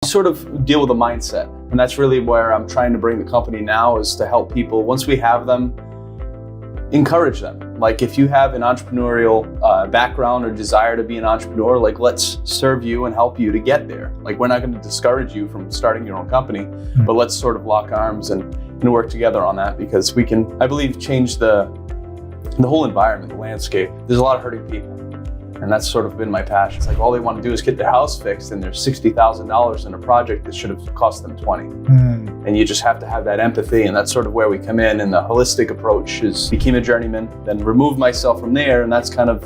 sort of deal with a mindset. And that's really where I'm trying to bring the company now, is to help people, once we have them, encourage them. Like if you have an entrepreneurial background or desire to be an entrepreneur, like let's serve you and help you to get there. Like we're not going to discourage you from starting your own company, but let's sort of lock arms and work together on that, because we can, I believe, change the whole environment, the landscape. There's a lot of hurting people. And that's sort of been my passion. It's like all they want to do is get their house fixed, and there's $60,000 in a project that should have cost them 20. And you just have to have that empathy, and that's sort of where we come in. And the holistic approach is became a journeyman, then removed myself from there, and that's kind of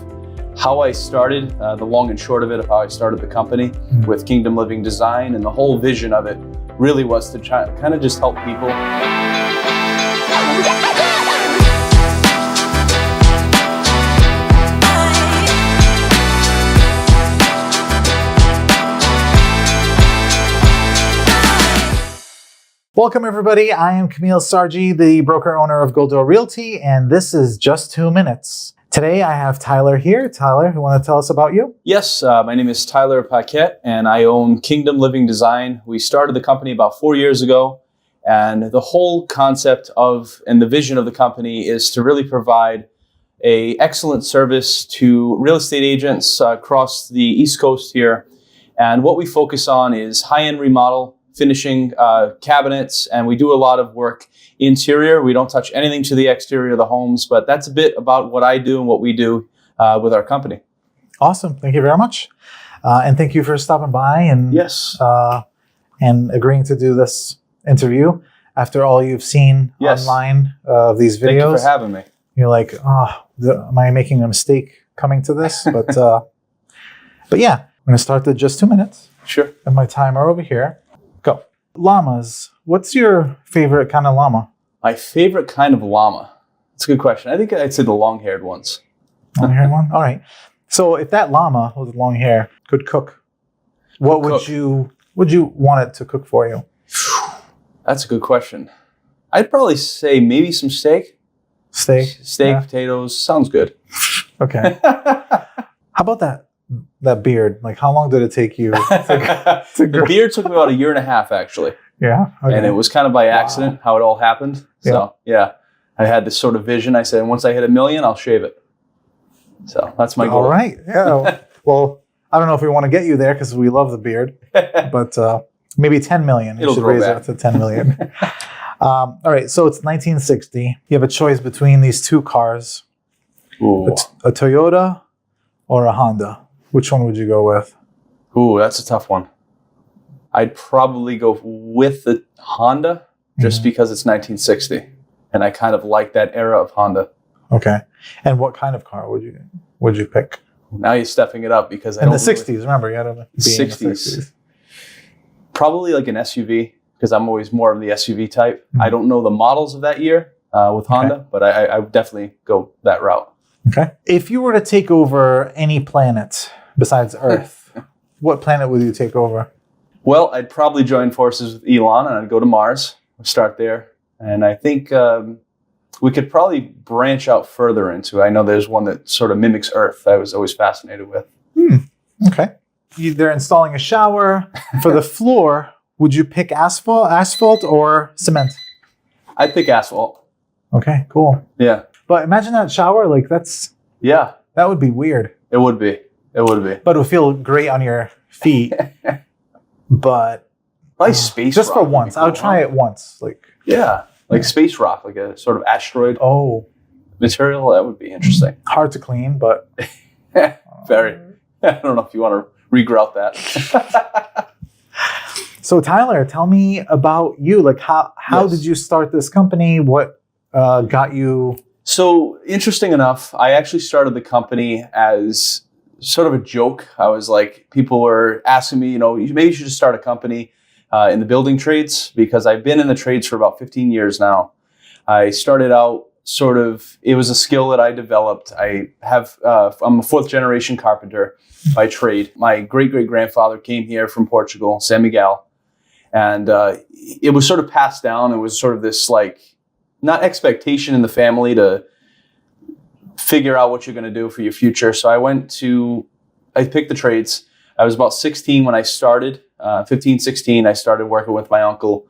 how I started, the long and short of it, of how I started the company with Kingdom Living Design. And the whole vision of it really was to try, kind of just help people. Welcome everybody, I am Kamil Sarji, the broker owner of Goldo Realty, and this is Just 2 Minutes. Today I have Tyler here. Tyler, you want to tell us about you? Yes, my name is Tyler Paquette, and I own Kingdom Living Design. We started the company about 4 years ago, and the whole concept of and the vision of the company is to really provide an excellent service to real estate agents across the East Coast here. And what we focus on is high-end remodel, finishing cabinets, and we do a lot of work interior. We don't touch anything to the exterior of the homes, but that's a bit about what I do and what we do with our company. Awesome. Thank you very much. And thank you for stopping by and and agreeing to do this interview after all you've seen online of these videos. Thank you for having me. You're like, am I making a mistake coming to this? But yeah, I'm going to start the Just 2 Minutes. Sure. And my timer over here. Go. Llamas. What's your favorite kind of llama? My favorite kind of llama? That's a good question. I think I'd say the long-haired ones. Long-haired one? All right. So if that llama with long hair could cook, what would you want it to cook for you? That's a good question. I'd probably say maybe some steak. Steak? Steak, potatoes. Sounds good. Okay. How about that beard? Like, how long did it take you to The beard took me about 1.5 years, actually. Yeah. Okay. And it was kind of by accident how it all happened. So, yeah. I had this sort of vision. I said, once I hit 1 million, I'll shave it. So that's my goal. All right. Yeah. Well, I don't know if we want to get you there because we love the beard, but maybe 10 million. You should raise it to 10 million. All right. So it's 1960. You have a choice between these two cars. Ooh. A Toyota or a Honda. Which one would you go with? Ooh, that's a tough one. I'd probably go with the Honda just because it's 1960. And I kind of like that era of Honda. Okay. And what kind of car would you pick? Now you're stepping it up because in the 60s, remember, you had to be 60s. in the 60s. Probably like an SUV, because I'm always more of the SUV type. I don't know the models of that year with Honda, but I would definitely go that route. Okay. If you were to take over any planet besides Earth, what planet would you take over? Well, I'd probably join forces with Elon and I'd go to Mars. Start there. And I think we could probably branch out further into, I know there's one that sort of mimics Earth I was always fascinated with. Okay. They're installing a shower. For the floor, would you pick asphalt or cement? I'd pick asphalt. Okay, cool. Yeah. But imagine that shower, like that would be weird. It would be. But it would feel great on your feet. But probably space just rock for once. cool, I would try it once. Like space rock, like a sort of asteroid material. That would be interesting. Hard to clean, but very. I don't know if you want to regrout that. So Tyler, tell me about you. Like how did you start this company? What got you? So interesting enough, I actually started the company as sort of a joke. I was like, people were asking me, maybe you should just start a company in the building trades, because I've been in the trades for about 15 years now. I started out it was a skill that I developed. I'm a 4th generation carpenter by trade. My great-great-grandfather came here from Portugal, San Miguel, and it was sort of passed down. It was sort of this not expectation in the family to figure out what you're going to do for your future. So I picked the trades. I was about 16 when I started. 15, 16, I started working with my uncle.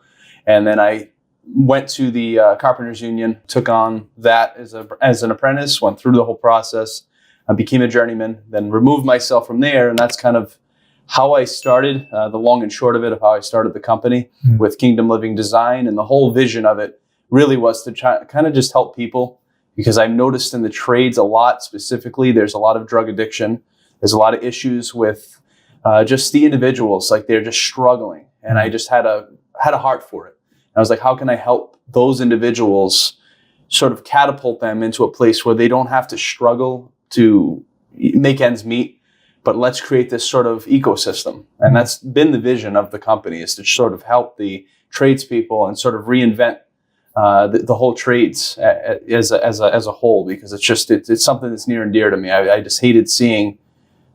And then I went to the Carpenters Union, took on that as an apprentice, went through the whole process, became a journeyman, then removed myself from there. And that's kind of how I started, the long and short of it, of how I started the company with Kingdom Living Design. And the whole vision of it really was to try kind of just help people, because I've noticed in the trades a lot, specifically, there's a lot of drug addiction. There's a lot of issues with just the individuals, like they're just struggling. And I just had a heart for it. And I was like, how can I help those individuals sort of catapult them into a place where they don't have to struggle to make ends meet, but let's create this sort of ecosystem. And that's been the vision of the company, is to sort of help the tradespeople and sort of reinvent the whole trades as a whole, because it's something that's near and dear to me. I just hated seeing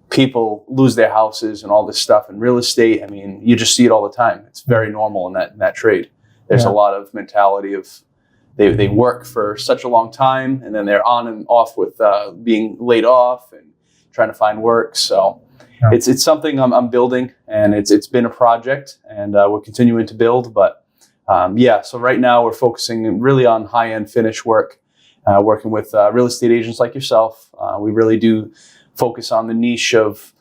people lose their houses and all this stuff in real estate. I mean, you just see it all the time. It's very normal in that trade. There's a lot of mentality of they work for such a long time, and then they're on and off with being laid off and trying to find work. So it's something I'm building, and it's been a project, and we're continuing to build. But so right now we're focusing really on high-end finish work, working with real estate agents like yourself. We really do focus on the niche of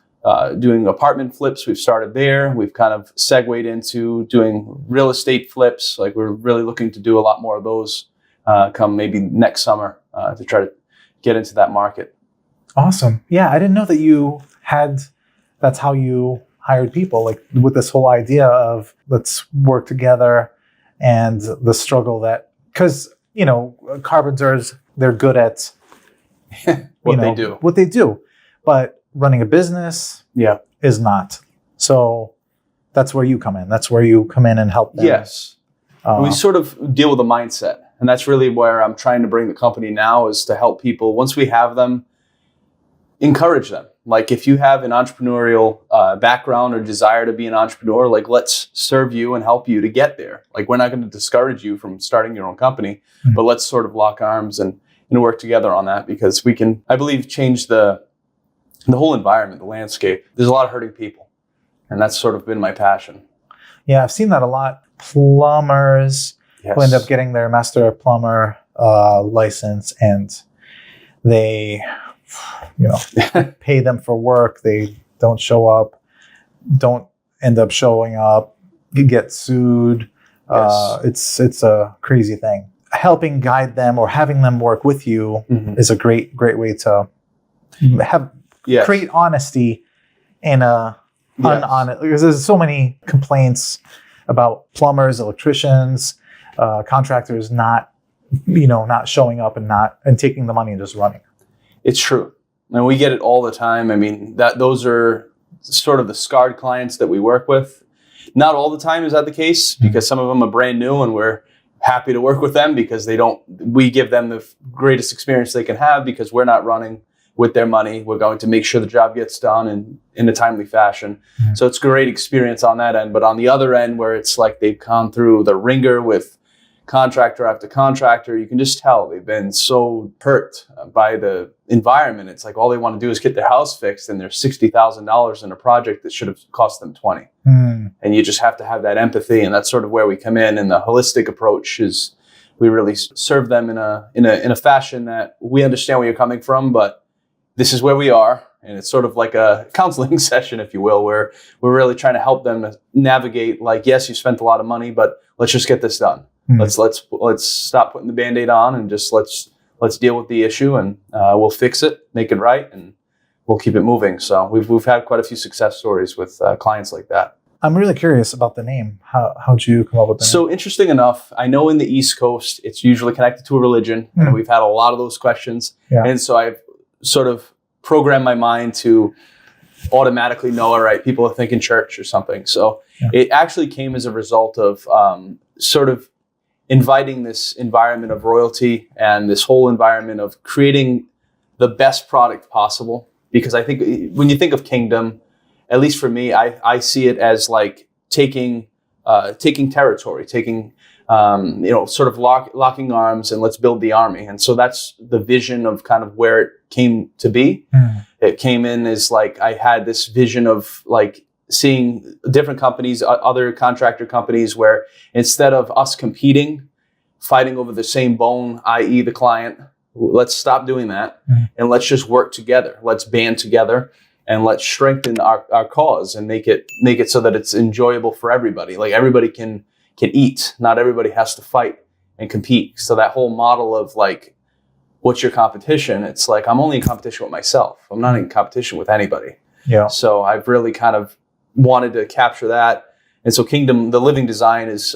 doing apartment flips. We've started there. We've kind of segued into doing real estate flips. Like, we're really looking to do a lot more of those come maybe next summer to try to get into that market. Awesome. Yeah, I didn't know that that's how you hired people, like with this whole idea of let's work together, and the struggle because, carpenters, they're good at what they do. But running a business is not. So that's where you come in. That's where you come in and help them. Yes. We sort of deal with the mindset. And that's really where I'm trying to bring the company now, is to help people. Once we have them, encourage them. Like, if you have an entrepreneurial background or desire to be an entrepreneur, like, let's serve you and help you to get there. Like, we're not going to discourage you from starting your own company, but let's sort of lock arms and work together on that, because we can, I believe, change the whole environment, the landscape. There's a lot of hurting people, and that's sort of been my passion. Yeah, I've seen that a lot. Plumbers who end up getting their master plumber license, and they, pay them for work. They don't show up, don't end up showing up, you get sued. It's a crazy thing. Helping guide them or having them work with you is a great way to create honesty in a unhonest, because there's so many complaints about plumbers, electricians, contractors not showing up and taking the money and just running. It's true. And we get it all the time. I mean, those are sort of the scarred clients that we work with. Not all the time is that the case, because some of them are brand new, and we're happy to work with them because we give them the greatest experience they can have, because we're not running with their money. We're going to make sure the job gets done in a timely fashion. So it's a great experience on that end. But on the other end, where it's like they've gone through the ringer with contractor after contractor, you can just tell they've been so hurt by the environment. It's like all they want to do is get their house fixed, and there's $60,000 in a project that should have cost them $20,000. And you just have to have that empathy, and that's sort of where we come in. And the holistic approach is we really serve them in a fashion that we understand where you're coming from, but this is where we are. And it's sort of like a counseling session, if you will, where we're really trying to help them navigate, like, yes, you spent a lot of money, but let's just get this done. Let's stop putting the Band-Aid on, and just let's deal with the issue, and we'll fix it, make it right, and we'll keep it moving. So we've had quite a few success stories with clients like that. I'm really curious about the name. How'd you come up with the name? So interesting enough, I know in the East Coast, it's usually connected to a religion, and we've had a lot of those questions. And so I've sort of programmed my mind to automatically know, all right, people are thinking church or something. So it actually came as a result of sort of inviting this environment of royalty and this whole environment of creating the best product possible. Because I think when you think of Kingdom, at least for me, I see it as like taking territory, sort of locking arms, and let's build the army. And so that's the vision of kind of where it came to be. It came in as like, I had this vision of like seeing different companies, other contractor companies, where instead of us competing, fighting over the same bone, i.e. the client, let's stop doing that and let's just work together. Let's band together and let's strengthen our cause and make it so that it's enjoyable for everybody. Like everybody can eat. Not everybody has to fight and compete. So that whole model of like, what's your competition? It's like, I'm only in competition with myself. I'm not in competition with anybody. Yeah. So I've really kind of wanted to capture that. And so Kingdom, the living design is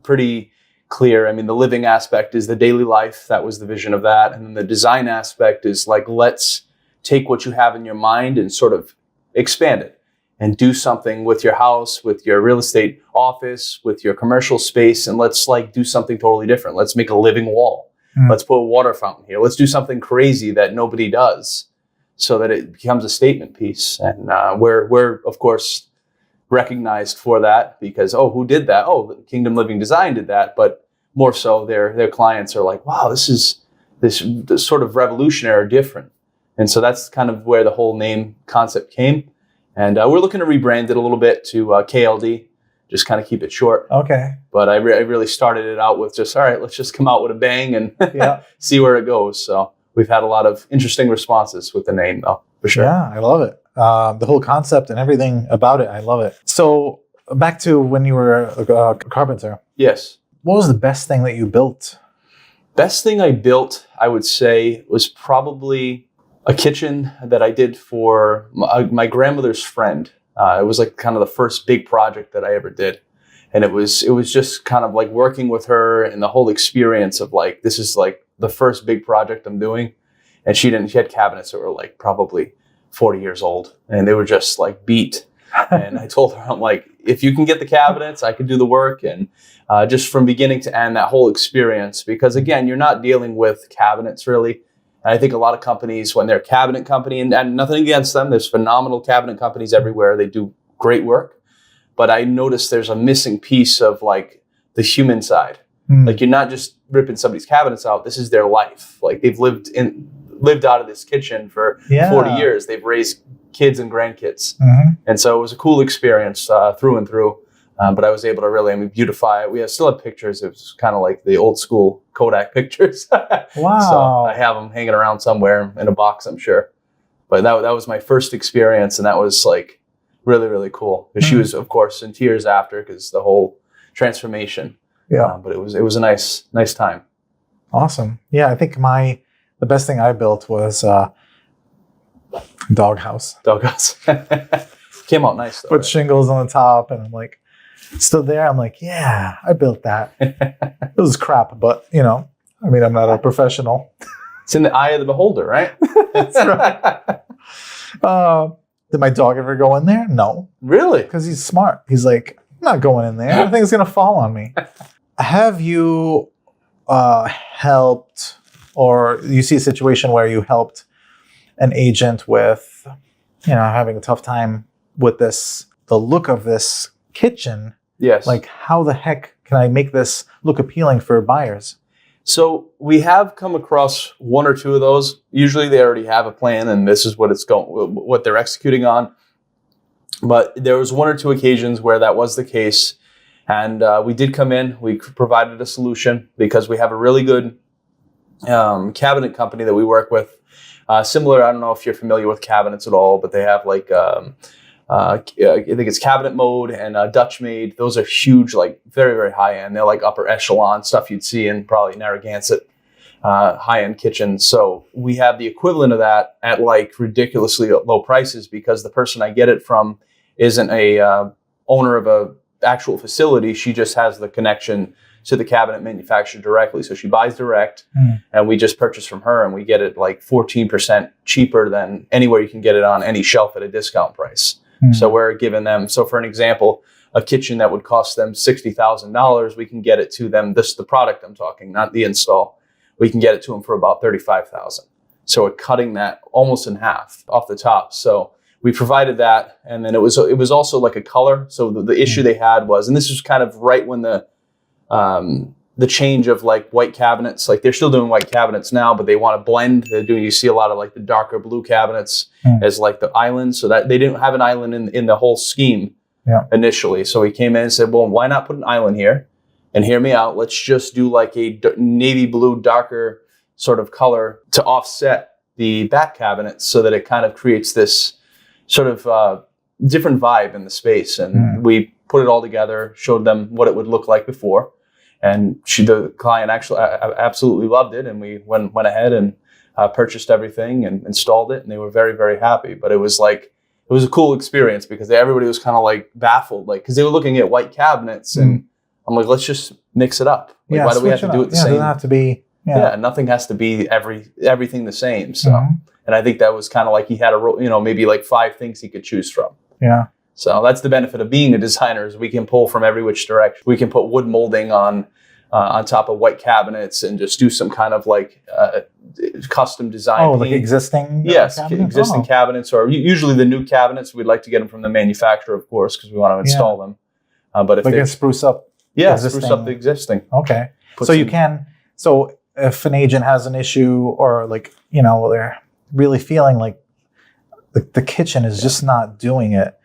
pretty clear. I mean, the living aspect is the daily life. That was the vision of that. And then the design aspect is like, let's take what you have in your mind and sort of expand it and do something with your house, with your real estate office, with your commercial space. And let's like do something totally different. Let's make a living wall. Let's put a water fountain here. Let's do something crazy that nobody does so that it becomes a statement piece. And we're of course recognized for that because, oh, who did that? Oh, Kingdom Living Design did that. But more so their clients are like, wow, this sort of revolutionary or different. And so that's kind of where the whole name concept came. And we're looking to rebrand it a little bit to KLD, just kind of keep it short. Okay. But I really started it out with just, all right, let's just come out with a bang and see where it goes. So we've had a lot of interesting responses with the name, though, for sure. Yeah, I love it. The whole concept and everything about it, I love it. So back to when you were a carpenter. Yes. What was the best thing that you built? Best thing I built, I would say, was probably a kitchen that I did for my grandmother's friend. It was like kind of the first big project that I ever did. And it was just kind of like working with her and the whole experience of like, this is like the first big project I'm doing. And she had cabinets that were like probably 40 years old and they were just like beat. And I told her, I'm like, if you can get the cabinets, I can do the work. And just from beginning to end, that whole experience, because again, you're not dealing with cabinets really. And I think a lot of companies, when they're a cabinet company, and nothing against them, there's phenomenal cabinet companies everywhere. They do great work. But I noticed there's a missing piece of like the human side. Like you're not just ripping somebody's cabinets out. This is their life. Like they've lived out of this kitchen for 40 years. They've raised kids and grandkids. And so it was a cool experience through and through. But I was able to really, beautify it. We still have pictures. It was kind of like the old school Kodak pictures. Wow. So I have them hanging around somewhere in a box, I'm sure. But that was my first experience. And that was like really, really cool. She was, of course, in tears after because the whole transformation. Yeah. But it was a nice time. Awesome. Yeah, I think the best thing I built was doghouse. Doghouse. Came out nice though. Put shingles on the top and I'm like, still there. I'm like, yeah, I built that. It was crap, but I'm not a professional. It's in the eye of the beholder, right? That's right. Did my dog ever go in there? No. Really? Because he's smart. He's like, I'm not going in there. I think it's going to fall on me. Have you helped, or you see a situation where you helped an agent with, having a tough time with the look of this kitchen? Yes. Like, how the heck can I make this look appealing for buyers? So we have come across one or two of those. Usually they already have a plan and this is what they're executing on. But there was one or two occasions where that was the case. And we did come in, we provided a solution because we have a really good cabinet company that we work with. Similar, I don't know if you're familiar with cabinets at all, but they have like, I think it's Cabinet Mode and Dutch Made. Those are huge, like very, very high end. They're like upper echelon stuff you'd see in probably Narragansett high end kitchens. So we have the equivalent of that at like ridiculously low prices because the person I get it from isn't a owner of a actual facility. She just has the connection to the cabinet manufacturer directly. So she buys direct and we just purchase from her and we get it like 14% cheaper than anywhere you can get it on any shelf at a discount price. So we're giving them, so for an example, a kitchen that would cost them $60,000, we can get it to them, this is the product I'm talking, not the install. We can get it to them for about $35,000. So we're cutting that almost in half off the top. So we provided that. And then it was also like a color. So the issue they had was, and this was kind of right when the the change of like white cabinets. Like they're still doing white cabinets now, but they want to blend. You see a lot of like the darker blue cabinets as like the island, so that they didn't have an island in the whole scheme initially. So he came in and said, well, why not put an island here? And hear me out. Let's just do like a navy blue, darker sort of color to offset the back cabinets so that it kind of creates this sort of different vibe in the space. And we put it all together, showed them what it would look like before. And the client actually absolutely loved it. And we went ahead and purchased everything and installed it. And they were very, very happy. But it was a cool experience because everybody was kind of like baffled, like, because they were looking at white cabinets and I'm like, let's just mix it up. Like, why do we have to do it the same? It doesn't have to be. Yeah, nothing has to be everything the same. So, and I think that was kind of like he had maybe like 5 things he could choose from. Yeah. So that's the benefit of being a designer is we can pull from every which direction. We can put wood molding on top of white cabinets and just do some kind of like custom design. Oh, like existing existing cabinets, or usually the new cabinets. We'd like to get them from the manufacturer, of course, because we want to install them. But if they can spruce up. Yeah, spruce up the existing. Okay. So if an agent has an issue or like, they're really feeling like the kitchen is just not doing it,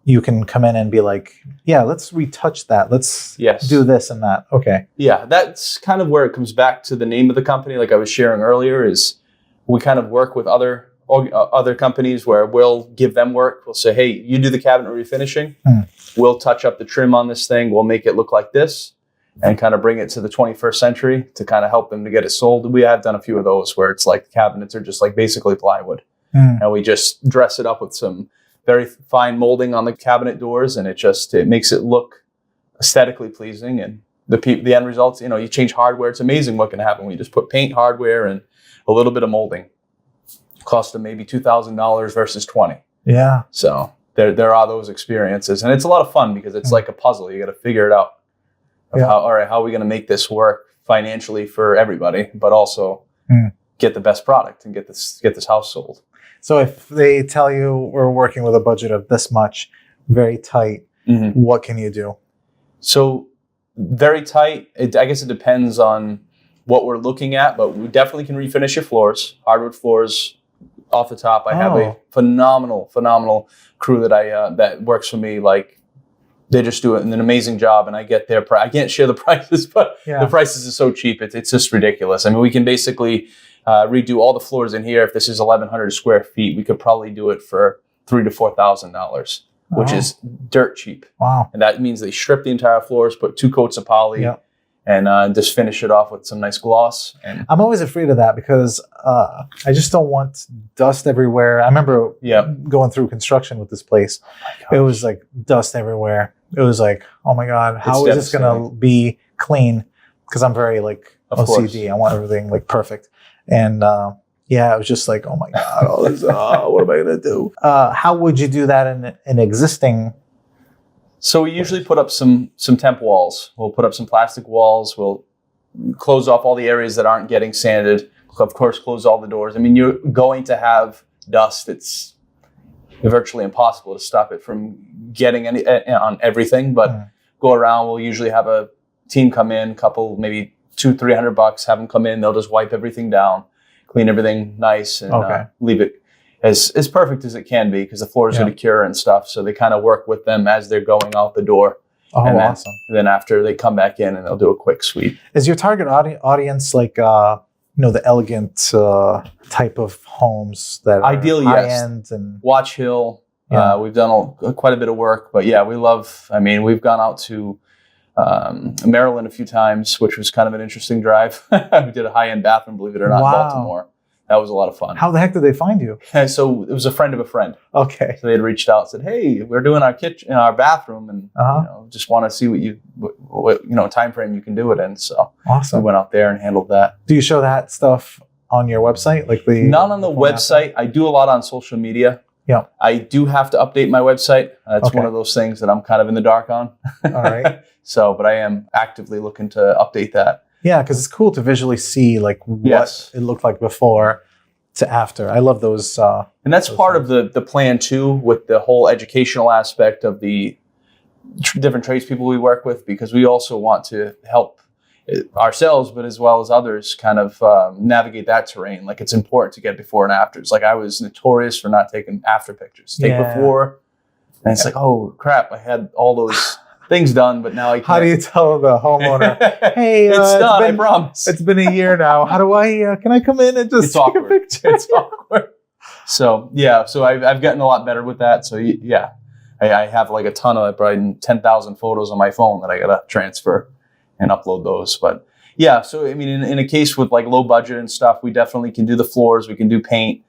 you can come in and be like, let's retouch that. Let's do this and that. Okay. Yeah, that's kind of where it comes back to the name of the company. Like I was sharing earlier, is we kind of work with other companies where we'll give them work. We'll say, hey, you do the cabinet refinishing. We'll touch up the trim on this thing. We'll make it look like this and kind of bring it to the 21st century to kind of help them to get it sold. We have done a few of those where it's like the cabinets are just like basically plywood. And we just dress it up with some very fine molding on the cabinet doors, and it makes it look aesthetically pleasing. And the end results, you change hardware. It's amazing what can happen when you just put paint, hardware, and a little bit of molding. Cost them maybe $2,000 versus $20. Yeah. So there are those experiences, and it's a lot of fun because it's like a puzzle. You got to figure it out. How are we going to make this work financially for everybody, but also get the best product and get this house sold. So if they tell you we're working with a budget of this much, very tight, what can you do? So very tight, I guess it depends on what we're looking at, but we definitely can refinish your floors, hardwood floors. Off the top, I have a phenomenal crew that works for me. Like they just do an amazing job, and I get their price. I can't share the prices, but the prices are so cheap. It's just ridiculous. I mean, we can basically redo all the floors in here. If this is 1,100 square feet, we could probably do it for $3,000 to $4,000, which is dirt cheap. Wow! And that means they strip the entire floors, put 2 coats of poly, and just finish it off with some nice gloss. And I'm always afraid of that because I just don't want dust everywhere. I remember going through construction with this place. It was like dust everywhere. It was like, oh my God, how is this going to be clean? Because I'm very like OCD. I want everything like perfect. And it was just like, oh my God, all this, what am I going to do? How would you do that in an existing? So we usually put up some temp walls. We'll put up some plastic walls. We'll close off all the areas that aren't getting sanded. Of course, close all the doors. I mean, you're going to have dust. It's virtually impossible to stop it from getting on everything. But go around. We'll usually have a team come in, couple maybe $200-300. Have them come in. They'll just wipe everything down, clean everything nice, and leave it as perfect as it can be because the floor is going to cure and stuff. So they kind of work with them as they're going out the door. Oh, and awesome. Then after they come back in and they'll do a quick sweep. Is your target audience like, the elegant type of homes that are ideally, high-end? And Watch Hill. We've done quite a bit of work, but we've gone out to Maryland a few times, which was kind of an interesting drive. We did a high-end bathroom, believe it or not, in Baltimore. That was a lot of fun. How the heck did they find you? So it was a friend of a friend. Okay. So they had reached out and said, hey, we're doing our kitchen, our bathroom, and just want to see what time frame you can do it in. So awesome. We went out there and handled that. Do you show that stuff on your website? Not on the website. I do a lot on social media. Yeah. I do have to update my website. That's one of those things that I'm kind of in the dark on. All right. But I am actively looking to update that. Yeah, because it's cool to visually see what it looked like before to after. I love those. And that's part of the plan too, with the whole educational aspect of the different tradespeople we work with, because we also want to help ourselves, but as well as others, kind of navigate that terrain. Like, it's important to get before and afters. Like, I was notorious for not taking after pictures. Take before, and it's like, oh crap, I had all those things done, but now I can't. How do you tell the homeowner, hey, it's done, I promise. It's been a year now. How do I, can I come in and just take a picture? It's awkward. So, I've gotten a lot better with that. So, I have like a ton of, probably 10,000 photos on my phone that I got to transfer and upload those. But yeah, so I mean, in a case with like low budget and stuff, we definitely can do the floors, we can do paint,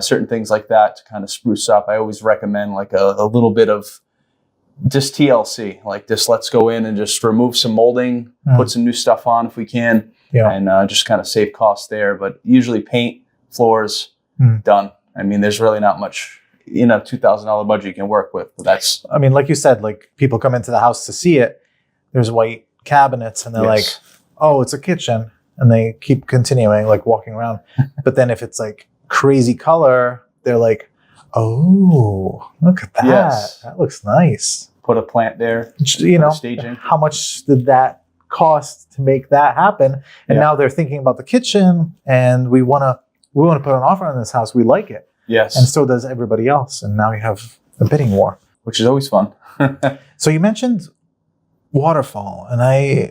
certain things like that to kind of spruce up. I always recommend like a little bit of just TLC, like just let's go in and just remove some molding, put some new stuff on if we can, and just kind of save costs there. But usually paint, floors, done. I mean, there's really not much in a $2,000 budget you can work with. But that's, I mean, like you said, like people come into the house to see it. There's white cabinets and they're like, oh, it's a kitchen. And they keep continuing, like walking around. But then if it's like crazy color, they're like, oh, look at that. Yes. That looks nice. Put a plant there, staging. How much did that cost to make that happen? And now they're thinking about the kitchen and we want to put an offer on this house. We like it. Yes. And so does everybody else. And now you have a bidding war. Which is always fun. So you mentioned waterfall, and I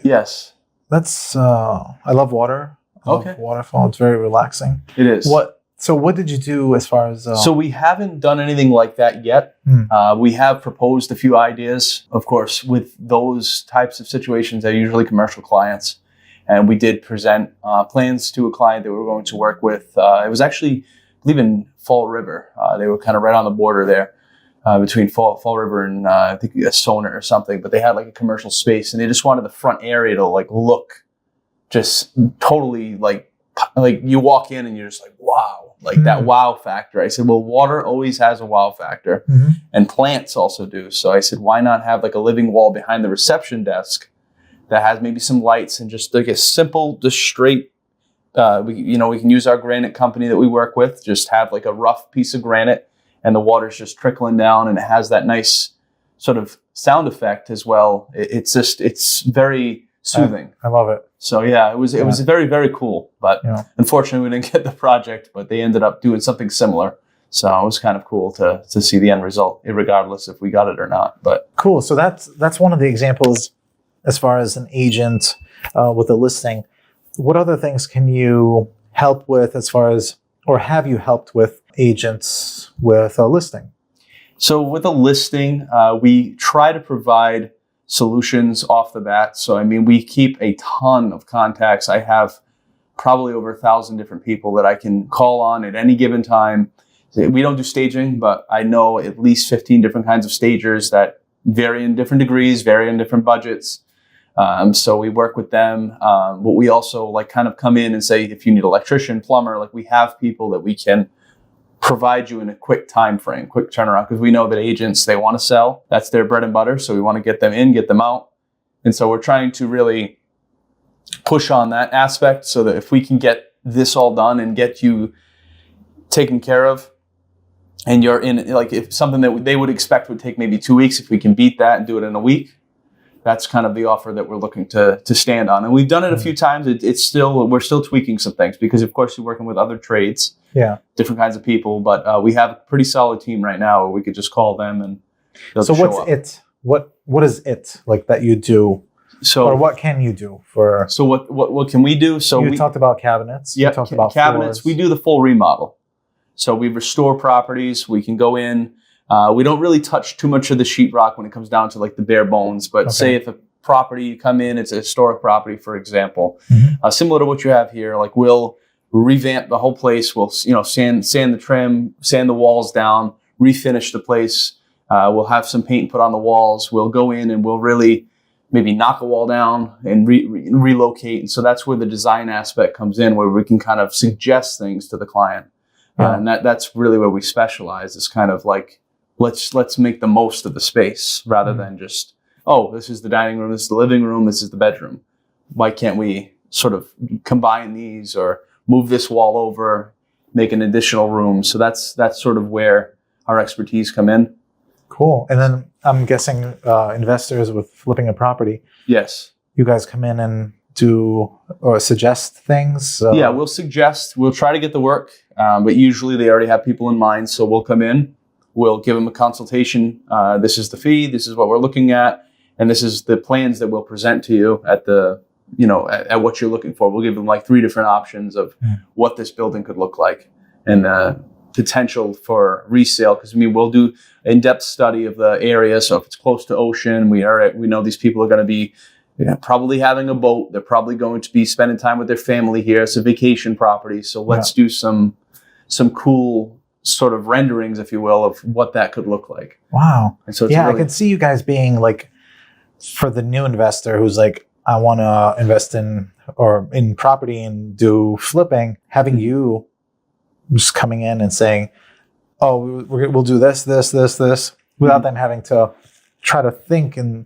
love water. I love waterfall. It's very relaxing. It is. What did you do as far as? So we haven't done anything like that yet. We have proposed a few ideas. Of course, with those types of situations, they're usually commercial clients. And we did present plans to a client that we were going to work with. It was actually, I believe, in Fall River. They were kind of right on the border there. Between Fall River and I think Sona or something, but they had like a commercial space and they just wanted the front area to like look just totally like you walk in and you're just like, wow, like that wow factor. I said, well, water always has a wow factor and plants also do. So I said, why not have like a living wall behind the reception desk that has maybe some lights and just like a simple, just straight, we can use our granite company that we work with, just have like a rough piece of granite and the water's just trickling down and it has that nice sort of sound effect as well. It's very soothing. I love it. So it was very, very cool. But unfortunately we didn't get the project, but they ended up doing something similar. So it was kind of cool to see the end result, regardless if we got it or not. But cool. So that's one of the examples as far as an agent with a listing. What other things can you help with as far as, or have you helped with agents with a listing? So with a listing, we try to provide solutions off the bat. So, I mean, we keep a ton of contacts. I have probably over 1,000 different people that I can call on at any given time. We don't do staging, but I know at least 15 different kinds of stagers that vary in different degrees, vary in different budgets. So we work with them. But we also like kind of come in and say, if you need electrician, plumber, like we have people that we can provide you in a quick time frame, quick turnaround, because we know that agents, they want to sell. That's their bread and butter. So we want to get them in, get them out. And so we're trying to really push on that aspect so that if we can get this all done and get you taken care of, and you're in, like if something that they would expect would take maybe 2 weeks, if we can beat that and do it in a week, that's kind of the offer that we're looking to stand on. And we've done it a few times. We're still tweaking some things because of course you're working with other trades, different kinds of people, but we have a pretty solid team right now where we could just call them and they'll So show what's up. it? What is it like that you do? So, or what can you do for? So what can we do? So we talked about cabinets. Yeah, you talked about cabinets. floors. We do the full remodel. So we restore properties. We can go in. We don't really touch too much of the sheetrock when it comes down to like the bare bones. But say if a property you come in, it's a historic property, for example, similar to what you have here. Like we'll revamp the whole place. We'll sand the trim, sand the walls down, refinish the place. We'll have some paint put on the walls. We'll go in and we'll really maybe knock a wall down and relocate. And so that's where the design aspect comes in, where we can kind of suggest things to the client. And that's really where we specialize, is kind of like, let's make the most of the space rather than just, oh, this is the dining room, this is the living room, this is the bedroom. Why can't we sort of combine these or move this wall over, make an additional room? So that's sort of where our expertise come in. Cool. And then I'm guessing investors with flipping a property. Yes. You guys come in and do or suggest things? So. Yeah, we'll try to get the work, but usually they already have people in mind. So we'll come in, we'll give them a consultation. This is the fee, this is what we're looking at, and this is the plans that we'll present to you at at what you're looking for. We'll give them like 3 different options of what this building could look like and potential for resale. Because we'll do in-depth study of the area. So if it's close to ocean, we know these people are going to be probably having a boat. They're probably going to be spending time with their family here. It's a vacation property. So let's do some cool sort of renderings, if you will, of what that could look like. Wow. And so I can see you guys being like, for the new investor who's like, I want to invest in property and do flipping, having you just coming in and saying, oh, we'll do this, without them having to try to think and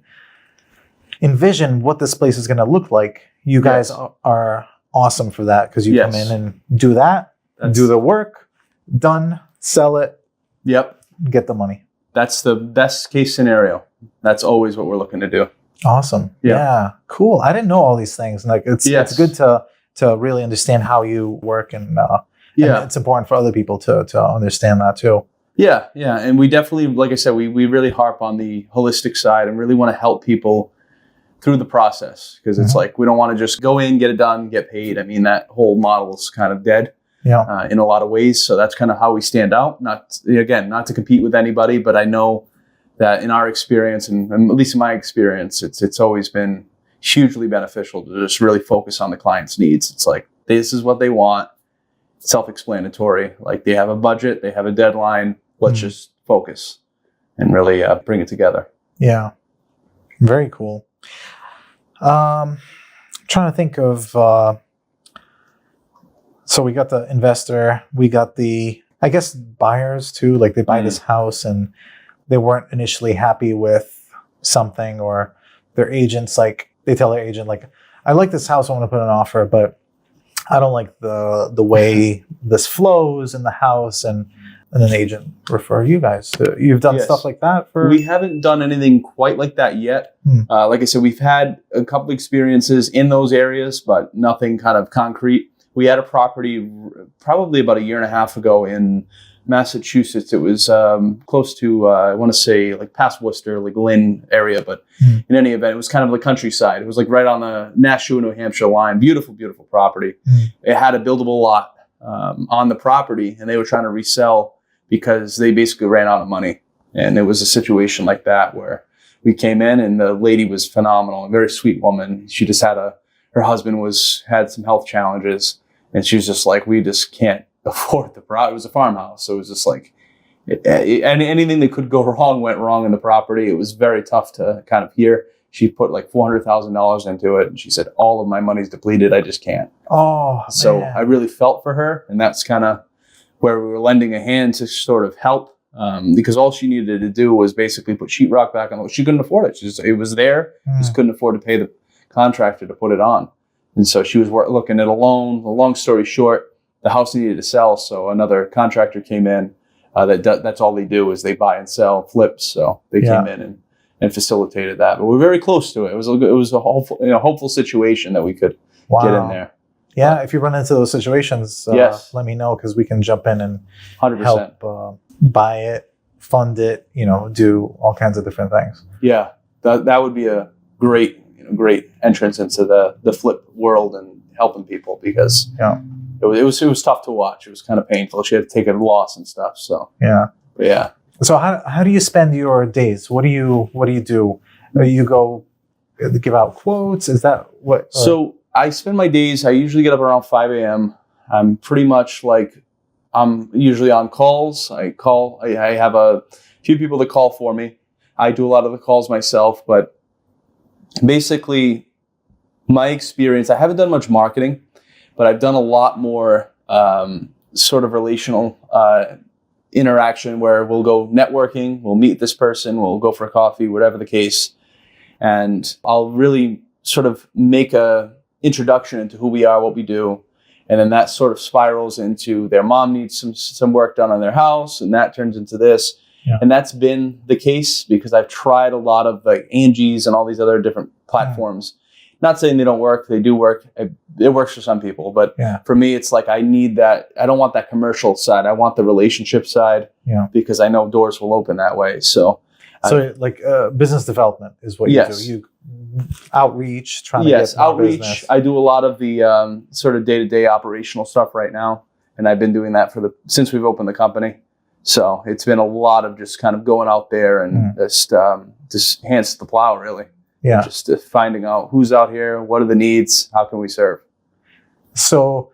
envision what this place is going to look like. You guys are awesome for that, because you come in and do that, do the work, done, sell it, get the money. That's the best case scenario. That's always what we're looking to do. Awesome. Yeah. Cool. I didn't know all these things. Like it's good to really understand how you work, and it's important for other people to understand that too. Yeah. And we definitely, like I said, we really harp on the holistic side and really want to help people through the process, because it's like, we don't want to just go in, get it done, get paid. I mean, that whole model is kind of dead in a lot of ways. So that's kind of how we stand out. Not to compete with anybody, but I know that in our experience, and at least in my experience, it's always been hugely beneficial to just really focus on the client's needs. It's like, this is what they want. Self-explanatory. Like, they have a budget, they have a deadline. Let's just focus and really bring it together. Yeah. Very cool. Trying to think of, so we got the investor, we got the, I guess, buyers too. Like, they buy this house and they weren't initially happy with something, or their agents, like, they tell their agent, like, I like this house, I want to put an offer, but I don't like the way this flows in the house, and then the agent refer you guys. You've done stuff like that? We haven't done anything quite like that yet. Like I said, we've had a couple experiences in those areas, but nothing kind of concrete. We had a property probably about 1.5 years ago in Massachusetts. It was close to, I want to say, like past Worcester, like Lynn area. But in any event, it was kind of the countryside. It was like right on the Nashua, New Hampshire line. Beautiful, beautiful property. It had a buildable lot on the property, and they were trying to resell because they basically ran out of money. And it was a situation like that where we came in, and the lady was phenomenal, a very sweet woman. She just had her husband had some health challenges, and she was just like, we just can't afford the property. It was a farmhouse, so it was just like anything that could go wrong went wrong in the property. It was very tough to kind of hear. She put like $400,000 into it, and she said, all of my money's depleted, I just can't. So man. I really felt for her, and that's kind of where we were lending a hand to sort of help, because all she needed to do was basically put sheetrock back on. She couldn't afford it. It was there, just couldn't afford to pay the contractor to put it on. And so she was looking at a loan. A long story short, the house needed to sell, so another contractor came in. That's all they do, is they buy and sell flips. So they came in and facilitated that. But we're very close to it. It was a hopeful situation that we could get in there. Yeah, if you run into those situations, let me know, because we can jump in and 100%. Help buy it, fund it, do all kinds of different things. Yeah, that would be a great entrance into the flip world and helping people, because it was tough to watch. It was kind of painful. She had to take a loss and stuff. So yeah. So how do you spend your days? What do you do? You go give out quotes? Is that what? So I spend my days, I usually get up around 5 a.m. I'm pretty much like, I'm usually on calls. I have a few people that call for me. I do a lot of the calls myself, but basically my experience, I haven't done much marketing, but I've done a lot more sort of relational interaction, where we'll go networking, we'll meet this person, we'll go for a coffee, whatever the case. And I'll really sort of make a introduction into who we are, what we do. And then that sort of spirals into their mom needs some work done on their house, and that turns into this. Yeah. And that's been the case because I've tried a lot of like Angie's and all these other different platforms. Not saying they don't work. They do work. It works for some people. But for me, it's like I need that. I don't want that commercial side. I want the relationship side because I know doors will open that way. So business development is what you do. You outreach, trying to get more outreach. business. I do a lot of the sort of day-to-day operational stuff right now. And I've been doing that since we've opened the company. So it's been a lot of just kind of going out there and just hands to the plow, really. Yeah. Just finding out who's out here, what are the needs, how can we serve? So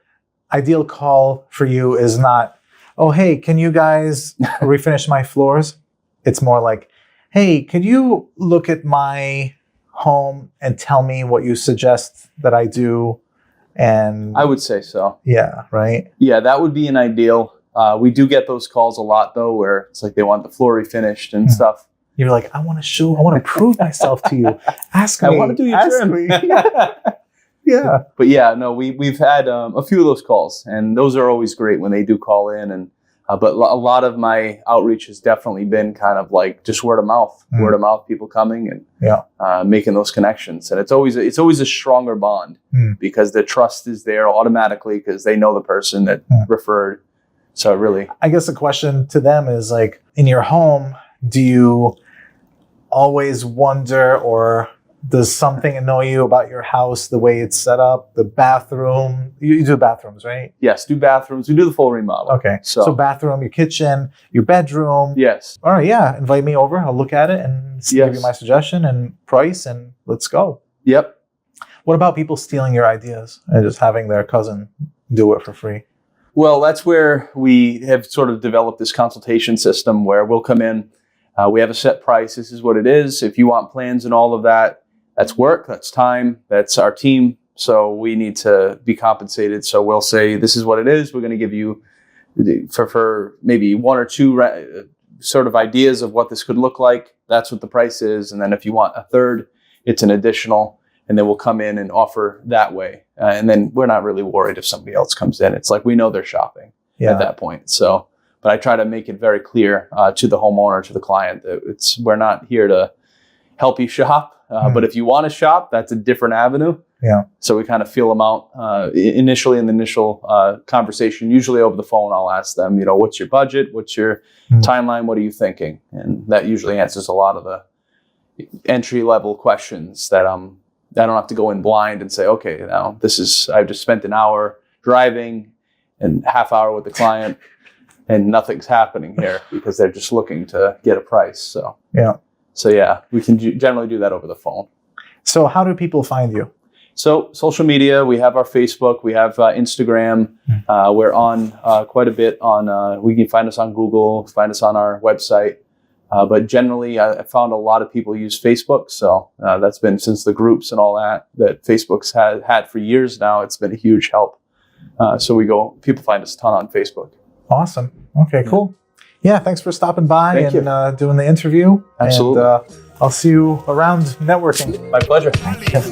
ideal call for you is not, oh, hey, can you guys refinish my floors? It's more like, hey, can you look at my home and tell me what you suggest that I do? And I would say so. Yeah, right? Yeah, that would be an ideal. We do get those calls a lot, though, where it's like they want the floor refinished and stuff. You're like, I want to prove myself to you. Ask me. I want to do your trim. Yeah. But yeah, no, we've had a few of those calls, and those are always great when they do call in. And but a lot of my outreach has definitely been kind of like just word of mouth, people coming and making those connections. And it's always a stronger bond because the trust is there automatically because they know the person that referred. So really, I guess the question to them is like, in your home, do you always wonder, or does something annoy you about your house, the way it's set up, the bathroom? You do bathrooms, right? Yes, do bathrooms. We do the full remodel. Okay. So bathroom, your kitchen, your bedroom. Yes. All right, yeah. Invite me over. I'll look at it and give you my suggestion and price, and let's go. Yep. What about people stealing your ideas and just having their cousin do it for free? Well, that's where we have sort of developed this consultation system where we'll come in. We have a set price. This is what it is. If you want plans and all of that, that's work, that's time, that's our team. So we need to be compensated. So we'll say, this is what it is. We're going to give you for maybe one or two sort of ideas of what this could look like. That's what the price is. And then if you want a third, it's an additional. And then we'll come in and offer that way. And then we're not really worried if somebody else comes in. It's like we know they're shopping at that point. So, but I try to make it very clear to the homeowner, to the client, that we're not here to help you shop. But if you want to shop, that's a different avenue. Yeah. So we kind of feel them out initially in the initial conversation. Usually over the phone, I'll ask them, what's your budget? What's your timeline? What are you thinking? And that usually answers a lot of the entry level questions that I don't have to go in blind and say, okay, now I've just spent an hour driving and half hour with the client and nothing's happening here because they're just looking to get a price. So yeah, we can generally do that over the phone. So how do people find you? So social media, we have our Facebook, we have Instagram. We're on quite a bit on, we can find us on Google, find us on our website. But generally, I found a lot of people use Facebook. So that's been since the groups and all that Facebook's had for years now. It's been a huge help. So people find us a ton on Facebook. Awesome. Okay, cool. Yeah, thanks for stopping by and doing the interview. Absolutely. And I'll see you around networking. My pleasure.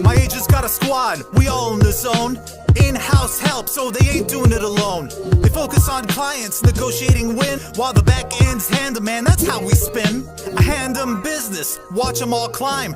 My agent's got a squad. We all in the zone. In-house help, so they ain't doing it alone. They focus on clients, negotiating win, while the back end's hand 'em, man, that's how we spin. I hand 'em business, watch 'em all climb.